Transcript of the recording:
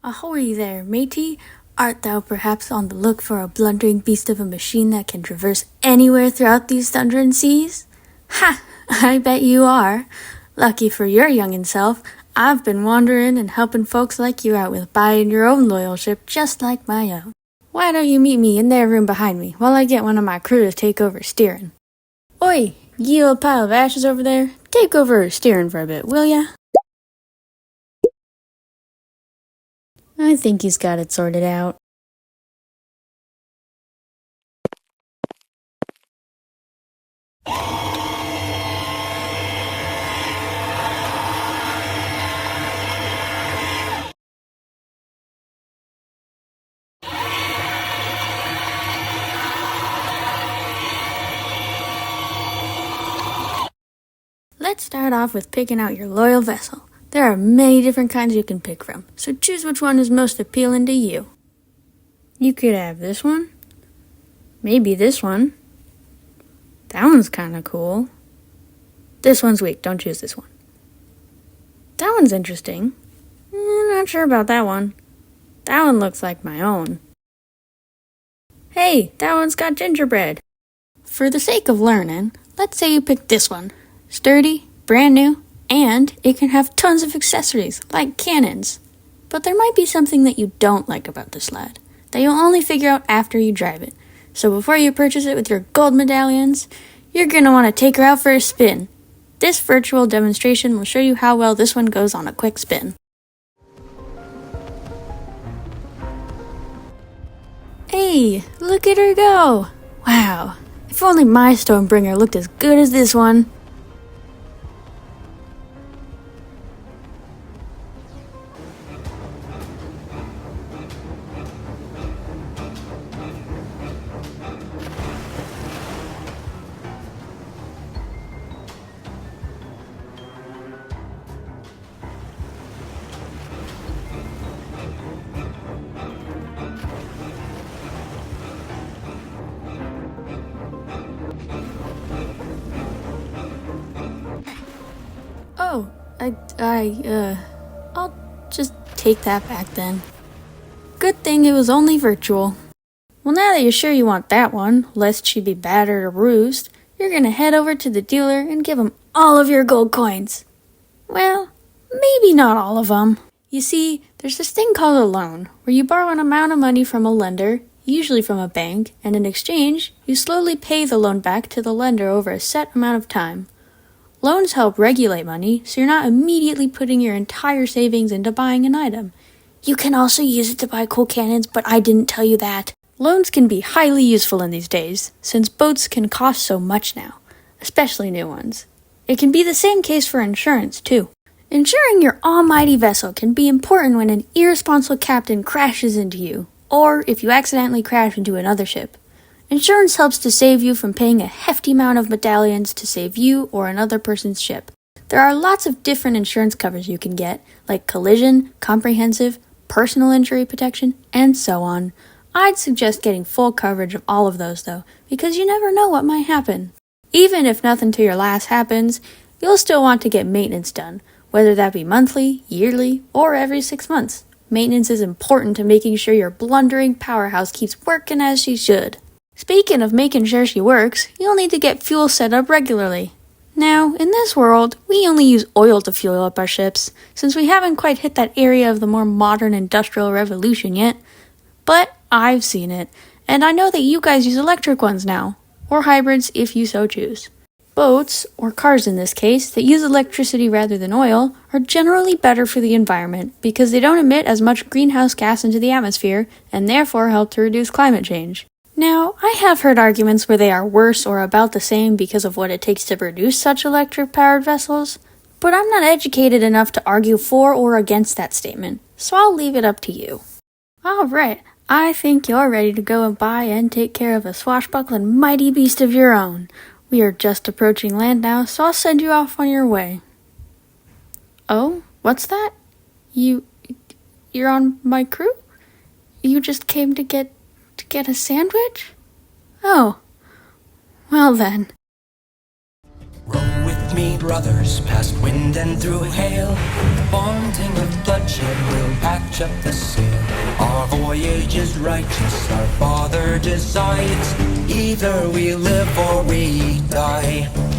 Ahoy there, matey! Art thou perhaps on the look for a blundering beast of a machine that can traverse anywhere throughout these thundering seas? Ha! I bet you are. Lucky for your youngin' self, I've been wandering and helping folks like you out with buying your own loyal ship just like my own. Why don't you meet me in that room behind me while I get one of my crew to take over steering? Oi, you old pile of ashes over there, take over steering for a bit, will ya? I think he's got it sorted out. Let's start off with picking out your loyal vessel. There are many different kinds you can pick from, so choose which one is most appealing to you. You could have this one. Maybe this one. That one's kinda cool. This one's weak, don't choose this one. That one's interesting. Not sure about that one. That one looks like my own. Hey, that one's got gingerbread. For the sake of learning, let's say you pick this one. Sturdy, brand new, and it can have tons of accessories, like cannons. But there might be something that you don't like about this lad, that you'll only figure out after you drive it. So before you purchase it with your gold medallions, you're going to want to take her out for a spin. This virtual demonstration will show you how well this one goes on a quick spin. Hey, look at her go! Wow, if only my Stonebringer looked as good as this one. Oh, I'll just take that back then. Good thing it was only virtual. Well, now that you're sure you want that one, lest she be battered or bruised, you're gonna head over to the dealer and give him all of your gold coins. Well, maybe not all of them. You see, there's this thing called a loan, where you borrow an amount of money from a lender, usually from a bank, and in exchange, you slowly pay the loan back to the lender over a set amount of time. Loans help regulate money, so you're not immediately putting your entire savings into buying an item. You can also use it to buy cool cannons, but I didn't tell you that. Loans can be highly useful in these days, since boats can cost so much now, especially new ones. It can be the same case for insurance, too. Insuring your almighty vessel can be important when an irresponsible captain crashes into you, or if you accidentally crash into another ship. Insurance helps to save you from paying a hefty amount of medallions to save you or another person's ship. There are lots of different insurance covers you can get, like collision, comprehensive, personal injury protection, and so on. I'd suggest getting full coverage of all of those though, because you never know what might happen. Even if nothing to your lass happens, you'll still want to get maintenance done, whether that be monthly, yearly, or every 6 months. Maintenance is important to making sure your blundering powerhouse keeps working as she should. Speaking of making sure she works, you'll need to get fuel set up regularly. Now, in this world, we only use oil to fuel up our ships, since we haven't quite hit that area of the more modern industrial revolution yet. But I've seen it, and I know that you guys use electric ones now, or hybrids if you so choose. Boats, or cars in this case, that use electricity rather than oil are generally better for the environment because they don't emit as much greenhouse gas into the atmosphere and therefore help to reduce climate change. Now, I have heard arguments where they are worse or about the same because of what it takes to produce such electric-powered vessels, but I'm not educated enough to argue for or against that statement, so I'll leave it up to you. Alright, I think you're ready to go and buy and take care of a swashbuckling mighty beast of your own. We are just approaching land now, so I'll send you off on your way. Oh, what's that? You're on my crew? You just came to get a sandwich? Oh, well then. Roll with me. be brothers past wind and through hail. The bonding of bloodshed will patch up the sail. Our voyage is righteous, our Father decides. Either we live or we die.